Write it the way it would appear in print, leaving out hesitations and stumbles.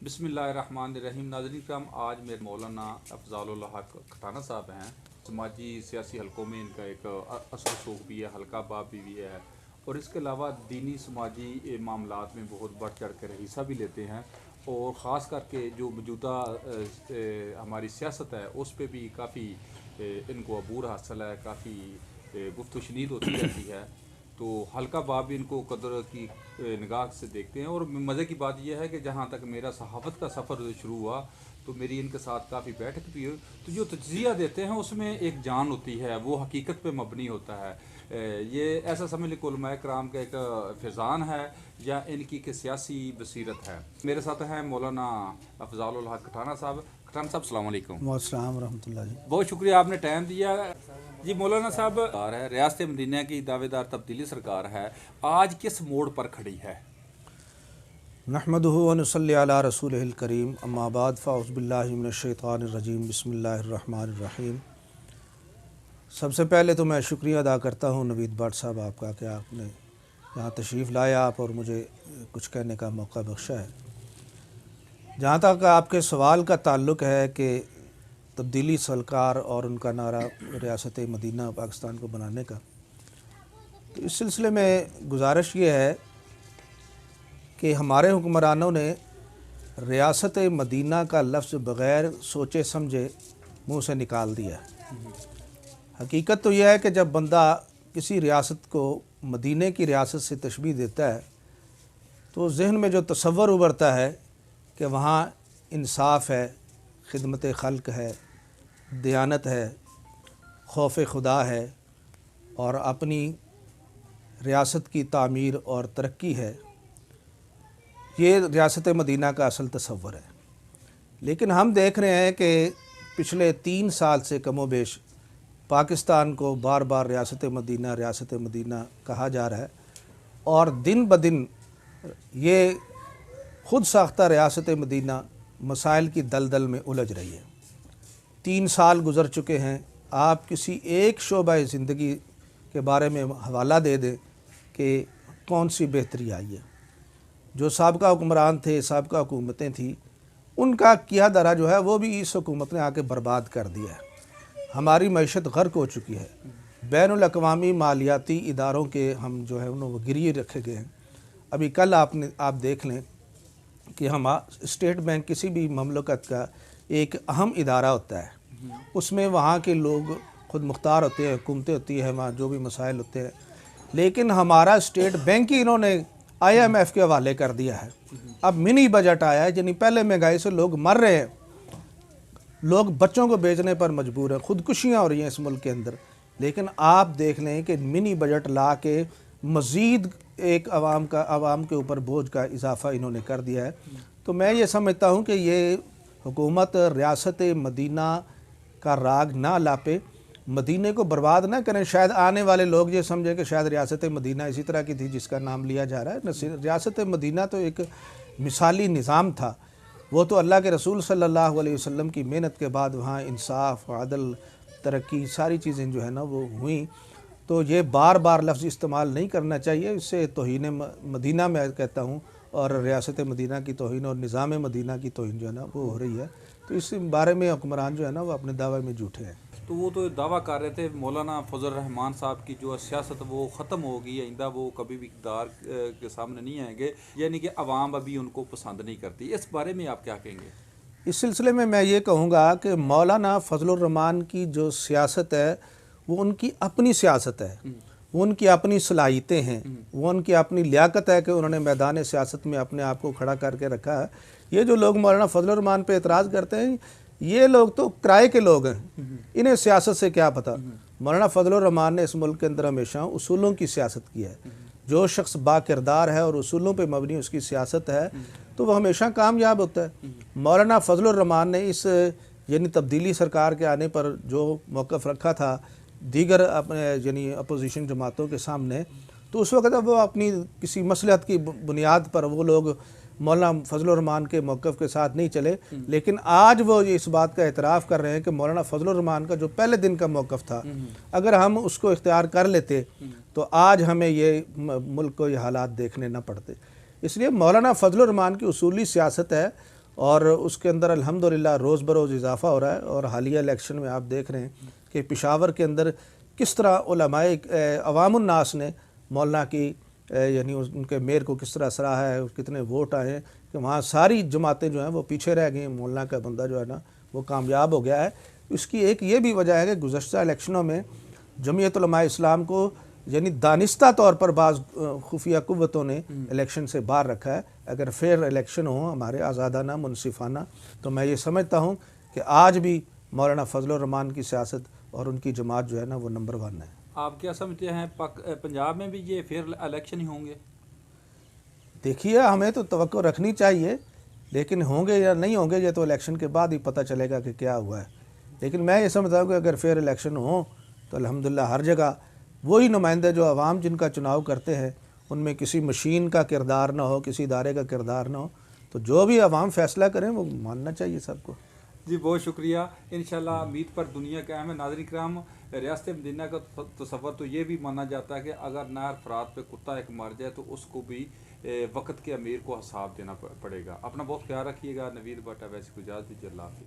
बिस्मिल्लाहिर्रहमानिर्रहीम। नाज़रीन करम, आज मेरे मौलाना अफ़ज़ालुल हक खटाना साहब हैं। समाजी सियासी हलकों में इनका एक असर सूख भी है, हल्का बाब भी है, और इसके अलावा दीनी समाजी मामलात में बहुत बढ़ चढ़ कर हिस्सा भी लेते हैं। और ख़ास करके जो मौजूदा हमारी सियासत है उस पर भी काफ़ी इनको अबूर हासिल है, काफ़ी गुफ्त शनीद होती रहती है। तो हल्का बाब भी इनको कदर की निगाह से देखते हैं। और मज़े की बात यह है कि जहाँ तक मेरा सहाफ़त का सफ़र शुरू हुआ तो मेरी इनके साथ काफ़ी बैठक भी हुई। तो जो तज्ज़िया देते हैं उसमें एक जान होती है, वो हकीकत पे मबनी होता है। ये ऐसा समझ लें उलमाए कराम का एक फ़ैज़ान है या इनकी के सियासी बसीरत है। मेरे साथ हैं मौलाना अफ़ज़ालुल हक खटाना साहब। खटाना साहब, अस्सलाम वालेकुम। वालेकुम रहमतुल्लाह जी। बहुत शुक्रिया, आपने टाइम दिया। जी मौलाना साहब, है रियासत मदीना की दावेदार तब्दीली सरकार है, आज किस मोड़ पर खड़ी है? नहमदुहु व नसल्ली अला रसूलिहिल करीम, अम्मा बाद फ़अऊज़ु बिल्लाहि मिनश्शैतानिर्रजीम, बिस्मिल्लाहिर्रहमानिर्रहीम। सबसे पहले तो मैं शुक्रिया अदा करता हूँ नवीद भट्ट साहब आपका कि आपने यहाँ तशरीफ़ लाया आप और मुझे कुछ कहने का मौका बख्शा है। जहाँ तक आपके सवाल का ताल्लुक़ है कि तब्दीली सरकार और उनका नारा रियासत मदीना पाकिस्तान को बनाने का, तो इस सिलसिले में गुजारिश ये है कि हमारे हुक्मरानों ने रियासत मदीना का लफ्ज़ बग़ैर सोचे समझे मुँह से निकाल दिया। हकीकत तो यह है कि जब बंदा किसी रियासत को मदीने की रियासत से तशबीह देता है तो जहन में जो तसव्वुर उभरता है कि वहाँ इंसाफ है, खिदमत खल्क है, दयानत है, खौफ खुदा है और अपनी रियासत की तामीर और तरक्की है। ये रियासत मदीना का असल तसव्वुर है। लेकिन हम देख रहे हैं कि पिछले 3 साल से कमोबेश पाकिस्तान को बार बार रियासत मदीना कहा जा रहा है और दिन ब दिन ये ख़ुद साख्ता रियासत मदीना मसाइल की दलदल में उलझ रही है। 3 साल गुज़र चुके हैं। आप किसी एक शोबा ज़िंदगी के बारे में हवाला दे दें कि कौन सी बेहतरी आई है। जो साबका हुक्मरान थे, साबका हुकूमतें थी, उनका किया दरा जो है वो भी इस हुकूमत ने आके बर्बाद कर दिया है। हमारी मईशत गर्क हो चुकी है। बैनुल अक़वामी मालियाती इदारों के हम जो है उन्होंने गिरवी रखे गए हैं। अभी कल आप देख लें कि हम स्टेट बैंक किसी भी ममलकत का एक अहम इदारा होता है, उसमें वहाँ के लोग खुद मुख्तार होते हैं, हुकूमतें होती है, वहाँ जो भी मसाइल होते हैं। लेकिन हमारा स्टेट बैंक ही इन्होंने IMF के हवाले कर दिया है। अब मिनी बजट आया है, यानी पहले महंगाई से लोग मर रहे हैं, लोग बच्चों को बेचने पर मजबूर हैं, खुदकुशियाँ हो रही हैं इस मुल्क के अंदर। लेकिन आप देख लें कि मिनी बजट ला के मज़ीद एक आवाम के ऊपर बोझ का इजाफ़ा इन्होंने कर दिया है। तो मैं ये समझता हूँ कि ये हुकूमत रियासत मदीना का राग ना लापे, मदीने को बर्बाद ना करें। शायद आने वाले लोग ये समझें कि शायद रियासत मदीना इसी तरह की थी जिसका नाम लिया जा रहा है। रियासत मदीना तो एक मिसाली निज़ाम था। वो तो अल्लाह के रसूल सल्लल्लाहु अलैहि वसल्लम की मेहनत के बाद वहाँ इंसाफ, अदल, तरक्की सारी चीज़ें जो है ना वो हुई। तो ये बार बार लफ्ज़ इस्तेमाल नहीं करना चाहिए। इससे तौहीन मदीना मैं कहता हूँ और रियासत मदीना की तौहीन और निज़ाम मदीना की तौहीन जो है ना वो हो रही है। तो इस बारे में हुक्मरान जो है ना वो अपने दावे में झूठे हैं। तो वो तो दावा कर रहे थे मौलाना फजल रहमान साहब की जो सियासत वो ख़त्म होगी, आइंदा वो कभी भी इक़्तिदार के सामने नहीं आएंगे, यानी कि अवाम अभी उनको पसंद नहीं करती। इस बारे में आप क्या कहेंगे? इस सिलसिले में मैं ये कहूँगा कि मौलाना फजलुर रहमान की जो सियासत है वो उनकी अपनी सियासत है, वो उनकी अपनी सलाहियतें हैं, वो उनकी अपनी लियाकत है कि उन्होंने मैदान सियासत में अपने आप को खड़ा करके रखा है। ये जो लोग मौलाना फजलुर रहमान पे एतराज़ करते हैं, ये लोग तो किराए के लोग हैं, इन्हें सियासत से क्या पता। मौलाना फजलुर रहमान ने इस मुल्क के अंदर हमेशा उसूलों की सियासत की है। जो शख्स बाकिरदार है और उसूलों पे मबनी उसकी सियासत है तो वह हमेशा कामयाब होता है। मौलाना फजलुर रहमान ने इस यानी तब्दीली सरकार के आने पर जो मौक़िफ़ रखा था दीगर अपने यानी अपोजिशन जमातों के सामने, तो उस वक्त वो अपनी किसी मसलहत की बुनियाद पर वो लोग मौलाना फजलुर रहमान के मौक़िफ़ के साथ नहीं चले। लेकिन आज वो इस बात का एतराफ़ कर रहे हैं कि मौलाना फजलुर रहमान का जो पहले दिन का मौक़िफ़ था, अगर हम उसको इख्तियार कर लेते तो आज हमें ये मुल्क को ये हालात देखने न पड़ते। इसलिए मौलाना फजलुर रहमान की उसूली सियासत है और उसके अंदर अल्हम्दुलिल्लाह रोज़ बरोज़ इजाफ़ा हो रहा है। और हालिया इलेक्शन में आप देख रहे हैं कि पेशावर के अंदर किस तरह उलमाए अवामुन्नास ने मौलाना की यानी उनके मेयर को किस तरह सराहा है, कितने वोट आए हैं कि वहाँ सारी जमातें जो हैं वो पीछे रह गई। मौलाना का बंदा जो है ना वो कामयाब हो गया है। इसकी एक ये भी वजह है कि गुज़श्ता इलेक्शनों में जमीयत उलमाए इस्लाम को यानी दानिस्ता तौर पर बाज़ खुफिया कुव्वतों ने इलेक्शन से बाहर रखा है। अगर फेयर इलेक्शन हो हमारे आज़ादाना मुनसिफाना, तो मैं ये समझता हूँ कि आज भी मौलाना फजलुर रहमान की सियासत और उनकी जमात जो है ना वो नंबर 1 है। आप क्या समझते हैं पंजाब में भी ये फेयर इलेक्शन ही होंगे? देखिए, हमें तो तवक्को रखनी चाहिए, लेकिन होंगे या नहीं होंगे ये तो इलेक्शन के बाद ही पता चलेगा कि क्या हुआ है। लेकिन मैं ये समझता हूँ कि अगर फेयर इलेक्शन हो तो अल्हम्दुलिल्लाह हर जगह वही नुमाइंदे जो आवाम जिनका चुनाव करते हैं उनमें किसी मशीन का किरदार ना हो, किसी इदारे का किरदार ना हो, तो जो भी आवाम फैसला करें वो मानना चाहिए सबको। जी बहुत शुक्रिया। इंशाल्लाह उम्मीद पर दुनिया कायम है। नाज़रीन किराम, रियासत मदीना का तसव्वुर तो ये भी माना जाता है कि अगर नहर फरात पे कुत्ता एक मर जाए तो उसको भी वक्त के अमीर को हिसाब देना पड़ेगा। अपना बहुत ख्याल रखिएगा। नवीद भट्ट वैसे को इजाज़त दीजिए। अल्लाह हाफ़िज़।